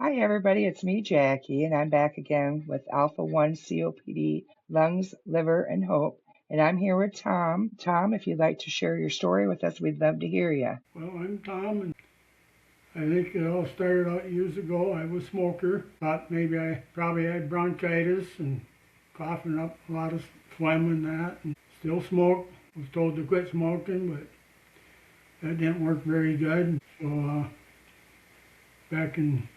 Hi, everybody. It's me, Jackie, and I'm back again with Alpha 1 COPD, Lungs, Liver, and Hope. And I'm here with Tom. Tom, if you'd like to share your story with us, we'd love to hear you. Well, I'm Tom, and I think it all started out years ago. I was a smoker. Thought maybe I probably had bronchitis and coughing up a lot of phlegm and that. And still smoked. Was told to quit smoking, but that didn't work very good. So back in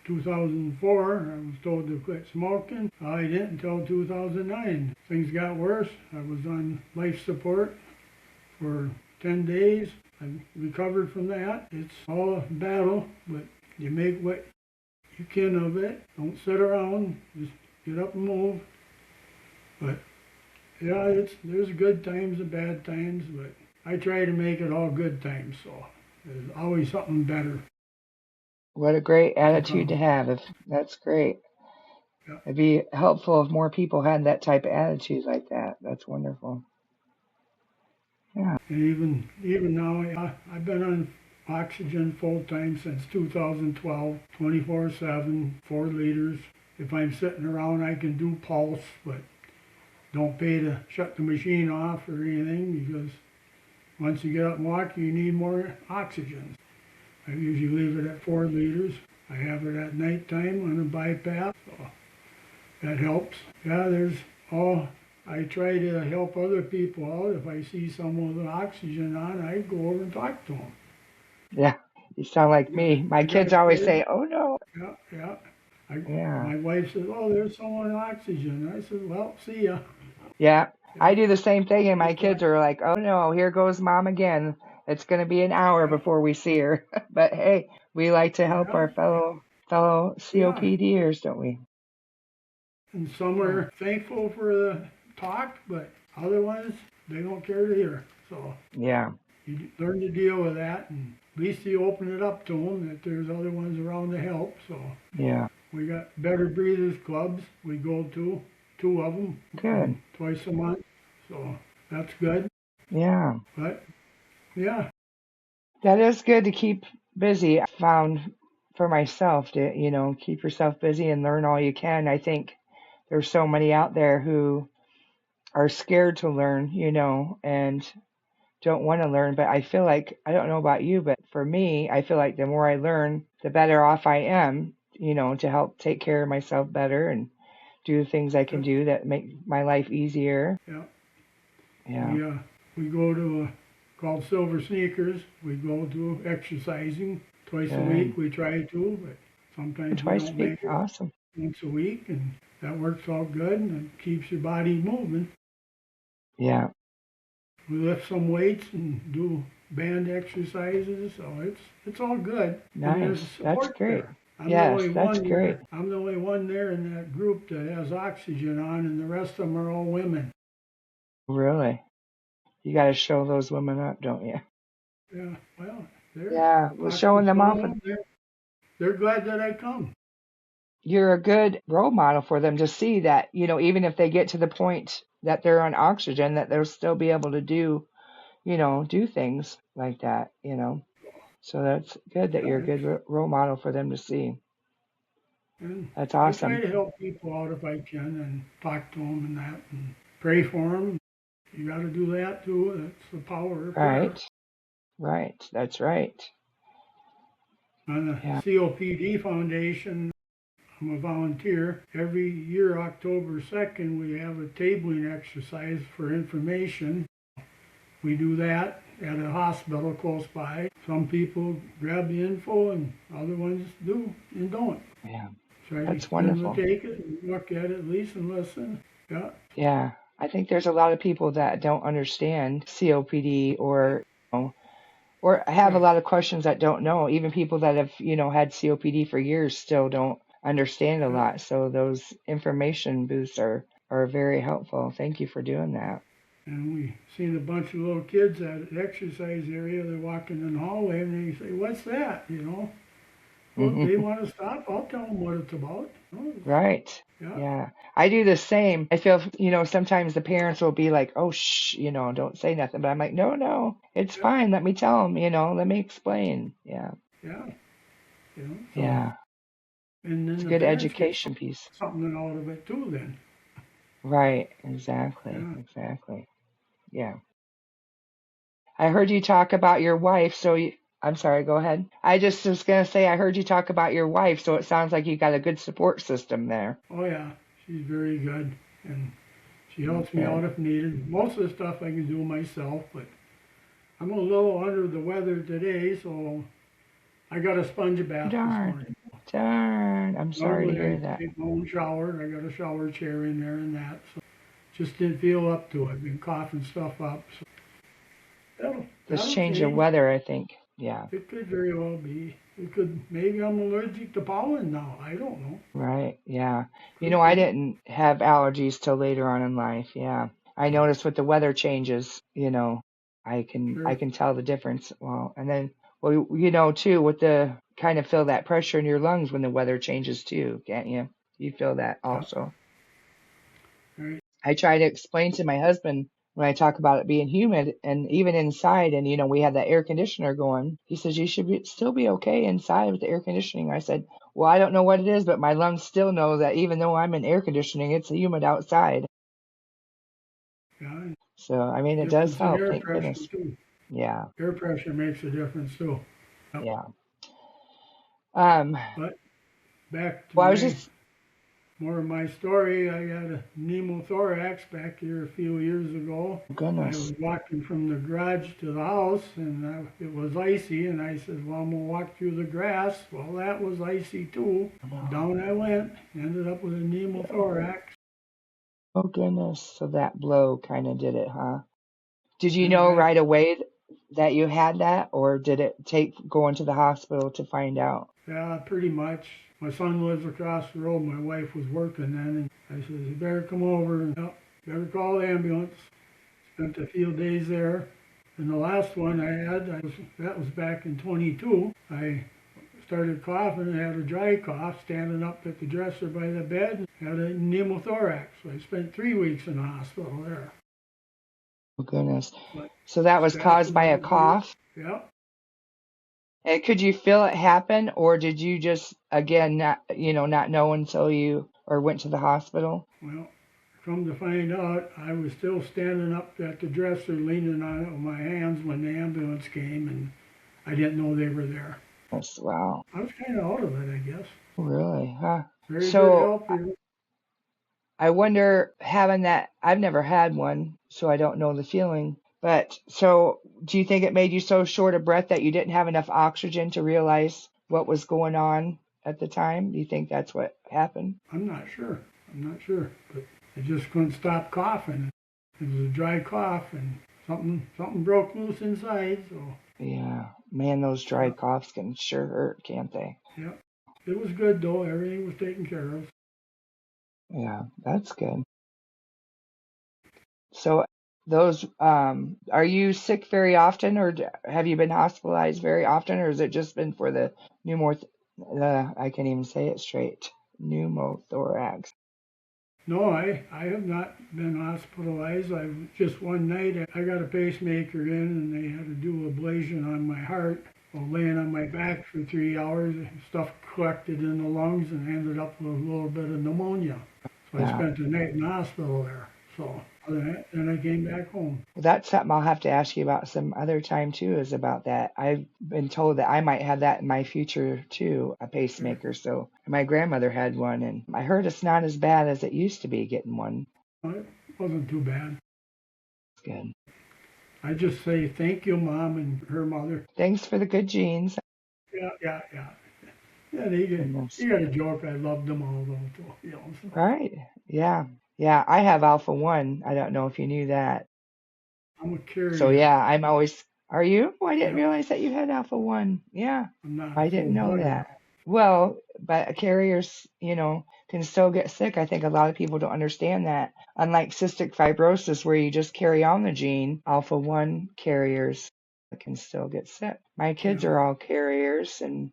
2004, I was told to quit smoking. I didn't until 2009. Things got worse. I was on life support for 10 days. I recovered from that. It's all a battle, but you make what you can of it. Don't sit around. Just get up and move. But yeah, there's good times and bad times, but I try to make it all good times. So there's always something better What a great to attitude to come. have. If that's great. Yeah. It'd be helpful if more people had that type of attitude like that. That's wonderful. Yeah. And even now, I've been on oxygen full time since 2012, 24/7, 4 liters. If I'm sitting around, I can do pulse, but don't pay to shut the machine off or anything because once you get up and walk, you need more oxygen. I usually leave it at 4 liters. I have it at nighttime on a BiPAP, so that helps. Yeah, there's all. I try to help other people out. If I see someone with oxygen on, I go over and talk to them. Yeah. You sound like me. My I got kids a always kid. say, oh no. Yeah, yeah. Yeah. My wife says, "Oh, there's someone on oxygen." I said, "Well, see ya." Yeah, I Yeah, do the same thing, and my just kids that. are like, "Oh no, here goes mom again. It's going to be an hour Yeah, before we see her." But hey, we like to help yeah, our fellow yeah. COPDers, don't we? And some Yeah, are thankful for the talk, but other ones they don't care to hear. So yeah, you learn to deal with that, and at least you open it up to them that there's other ones around to help. So yeah. we got Better Breathers clubs we go to, two of them, Good. twice a month. So that's good. Yeah, But yeah, that is good to keep busy. I found for myself to, keep yourself busy and learn all you can. I think there's so many out there who are scared to learn, and don't want to learn, but I feel like, I don't know about you, but for me, I feel like the more I learn, the better off I am, to help take care of myself better and do the things I can yeah, do that make my life easier. yeah. Yeah. We go to called Silver Sneakers. We go to exercising twice a Good. week. We try to, but sometimes we Twice a don't week. make it Awesome. once a week, and that works out good and it keeps your body moving. Yeah. We lift some weights and do band exercises, so it's all good. And there's Nice. That's support great. there. I'm the Yes, only that's one great. there. I'm the only one there in that group that has oxygen on, and the rest of them are all women. Really. You got to show those women up, don't you? Yeah, well, they're Yeah. Well, talk to showing them some off, of them. They're glad that I come. you're a good role model for them to see that, even if they get to the point that they're on oxygen, that they'll still be able to do things like that. So that's good that Yeah, you're a good role model for them to see. and That's I try awesome. to help people out if I can and talk to them and that and pray for them. You got to do that too. That's the power of prayer. Right. Right. That's right. On the Yeah. COPD Foundation, I'm a volunteer. Every year, October 2nd, we have a tabling exercise for information. We do that at a hospital close by. Some people grab the info and other ones do and don't. Yeah. Try to That's get them to wonderful. take it and look at it at least and listen. Yeah, Yeah. I think there's a lot of people that don't understand COPD or have a yeah, lot of questions that don't know. Even people that have, had COPD for years still don't understand a yeah. lot. So those information boosts are very helpful. Thank you for doing that. And we seen a bunch of little kids at the exercise area. They're walking in the hallway and they say, "What's that?" Well, if they want to stop, I'll tell them what it's about. Right. Yeah, Yeah. I do the same. I feel, sometimes the parents will be like, oh, shh, don't say nothing. But I'm like, no, no, it's yeah, fine. Let me tell them, let me explain. Yeah. yeah. So Yeah. And It's then a the good parents get education piece. something out of it too. Then, Right. Exactly. yeah. Exactly. Yeah. I heard you talk about your wife, so I'm sorry, go ahead. I just was going to say, I heard you talk about your wife, so it sounds like you got a good support system there. Oh yeah, she's very good, and she helps me Good. out if needed. Most of the stuff I can do myself, but I'm a little under the weather today, so I got a sponge bath this Darn. morning. Darn. I'm sorry to Normally hear I that. take my own shower. I got a shower chair in there and that, so just didn't feel up to it. Been coughing stuff up, so This that'll change of change. weather, I think. Yeah. It could very well be. It could. Maybe I'm allergic to pollen now. I don't know. Right. Yeah. Could I be. didn't have allergies till later on in life. Yeah. I Yeah, noticed with the weather changes, I sure. can tell the difference. Well, and then, well, too, with the kind of feel that pressure in your lungs when the weather changes too, can't you? You feel that Yeah. also. Right. I try to explain to my husband when I talk about it being humid and even inside, and we have that air conditioner going. He says you should still be okay inside with the air conditioning. I said, well, I don't know what it is, but my lungs still know that even though I'm in air conditioning, it's humid outside. Yeah. And So I mean, it does difference in help. air Thank pressure goodness. too. Yeah, Air pressure makes a difference too. Yep. yeah. Um. But back to Well, I was my just more of my story. I got a pneumothorax back here a few years ago. I goodness. was walking from the garage to the house, and it was icy. And I said, "Well, I'm gonna walk through the grass." Well, that was icy too. Oh, Down I went. Ended up with a pneumothorax. oh goodness. So that blow kind of did it, huh? Did you And know back, right away that you had that, or did it take going to the hospital to find out? yeah, pretty much. My son lives across the road. My wife was working then, and I said, "You better come over and better call the ambulance." Spent a few days there. And the last one I had, that was back in 22. I started coughing, had a dry cough, standing up at the dresser by the bed, had a pneumothorax. So I spent 3 weeks in the hospital there. Oh goodness. But So that was staff caused was by a all good. cough? Yeah, And could you feel it happen, or did you just again not know until you or went to the hospital? well, come to find out, I was still standing up at the dresser, leaning on it with my hands when the ambulance came, and I didn't know they were there. Yes, wow. I was kind of out of it, I guess. Really? Huh. Very good So help here. I wonder having that, I've never had one, so I don't know the feeling. But so do you think it made you so short of breath that you didn't have enough oxygen to realize what was going on at the time? Do you think that's what happened? I'm not sure. I'm not sure, but I just couldn't stop coughing. It was a dry cough, and something broke loose inside. So Yeah. Man, those dry yeah, coughs can sure hurt, can't they? yeah. It was good though. Everything was taken care of. Yeah, that's good. So those are you sick very often, or have you been hospitalized very often, or has it just been for the pneumoth I can't even say it straight. Pneumothorax. No, I have not been hospitalized. I just one night I got a pacemaker in, and they had to do ablation on my heart. While laying on my back for 3 hours, stuff collected in the lungs and ended up with a little bit of pneumonia. So I Yeah. spent the night in the hospital there. So other than that, then I came back home. Well, that's something I'll have to ask you about some other time too, is about that. I've been told that I might have that in my future too, a Sure. pacemaker. So my grandmother had one, and I heard it's not as bad as it used to be getting one. It wasn't too bad. It's good. I just say thank you, Mom and her mother. Thanks for the good genes. Yeah, yeah, yeah. Yeah, they Goodness. you got a joke. I loved them all though, too, so Right. Yeah. Yeah. I have alpha one. I don't know if you knew that. I'm a So carrier. yeah, I'm always, are you? Oh, I didn't Yep, realize that you had alpha one. Yeah. I'm not I didn't full know blooded. that. Well, but carriers, can still get sick. I think a lot of people don't understand that. Unlike cystic fibrosis, where you just carry on the gene, alpha 1 carriers can still get sick. My kids Yeah, are all carriers, and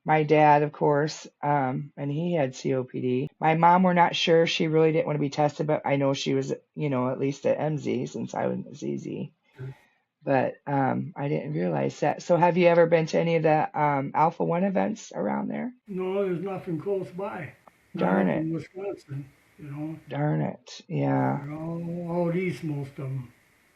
my dad, of course, and he had COPD. My mom, we're not sure. She really didn't want to be tested, but I know she was, at least at MZ since I was ZZ. but I didn't realize that. So have you ever been to any of the Alpha One events around there? No, there's nothing close by. Not Darn up it. in Wisconsin. You know, Darn it. Yeah. they're all out east, most of them.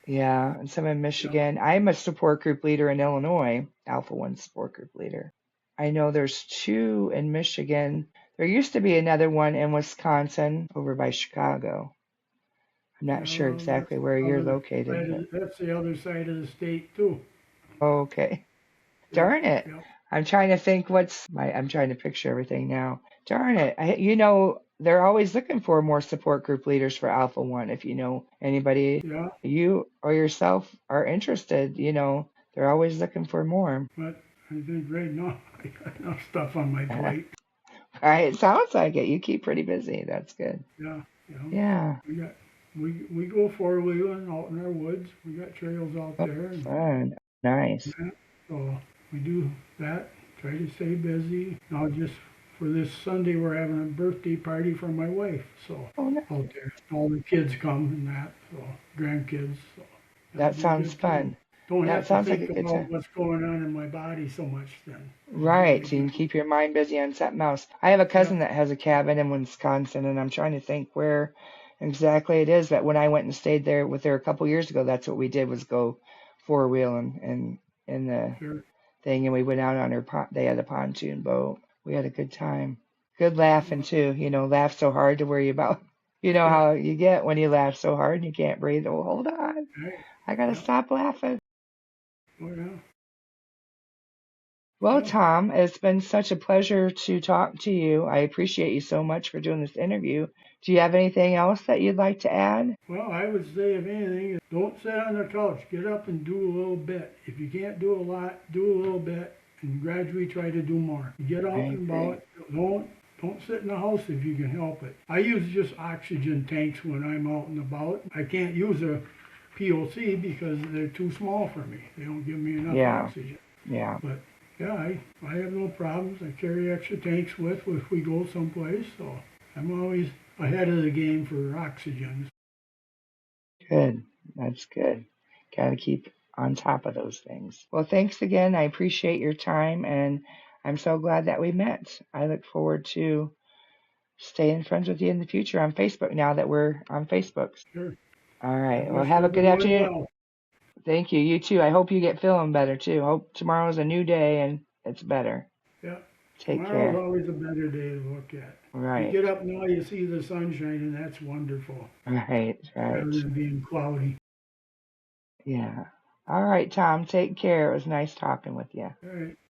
Yeah. And some in Yeah, Michigan. I'm a support group leader in Illinois, Alpha One support group leader. I know there's two in Michigan. There used to be another one in Wisconsin over by Chicago. I'm not yeah. sure Well, exactly where you're located, but that's the other side of the state too. okay. Yep, Darn it. yep. I'm trying to think I'm trying to picture everything now. Darn it. They're always looking for more support group leaders for Alpha One. If you know anybody, Yeah, you or yourself are interested, they're always looking for more. but I think right now I got enough stuff on my All plate. right. It sounds like it. You keep pretty busy. That's good. Yeah, Yeah. we got we go four wheeling out in our woods. We got trails out Oh, there, and fun. Nice. yeah, so we do that. Try to stay busy. Now just for this Sunday, we're having a birthday party for my wife. So Oh, no. out there, all the kids come and that. So grandkids. So that'll That be a sounds good time. fun. Don't That have to sounds like think a good about time. what's going on in my body so much then. It'll be Right. really So you can good. keep your mind busy on something else. I have a Yeah, cousin that has a cabin in Wisconsin, and I'm trying to think where exactly it is. But when I went and stayed there with her a couple years ago, that's what we did was go four wheeling and in the sure. thing, and we went out on they had a pontoon boat. We had a good time. Good laughing Well, too. Laugh so hard to worry about. You know yeah, how you get when you laugh so hard and you can't breathe. Oh, hold on. right. I gotta Yeah. stop laughing. Oh yeah. Well, Yeah. Tom, it's been such a pleasure to talk to you. I appreciate you so much for doing this interview. Do you have anything else that you'd like to add? Well, I would say if anything, don't sit on the couch. Get up and do a little bit. If you can't do a lot, do a little bit, and gradually try to do more. Get I out and agree. about. Don't sit in the house if you can help it. I use just oxygen tanks when I'm out and about. I can't use a POC because they're too small for me. They don't give me enough Yeah, oxygen. yeah, But yeah, I have no problems. I carry extra tanks with if we go someplace, so I'm always ahead of the game for oxygen. good. That's good. Got to keep on top of those things. Well, thanks again. I appreciate your time, and I'm so glad that we met. I look forward to staying friends with you in the future on Facebook now that we're on Facebook. Sure. All I right. Well, wish have a good everyone afternoon. well. Thank you. You too. I hope you get feeling better too. Hope tomorrow's a new day and it's better. Yeah. Take Tomorrow's care. always a better day to look at. You Right. get up now, you see the sunshine, and that's wonderful, Right. rather Right. than being cloudy. Yeah. All right, Tom. Take care. It was nice talking with you. All right.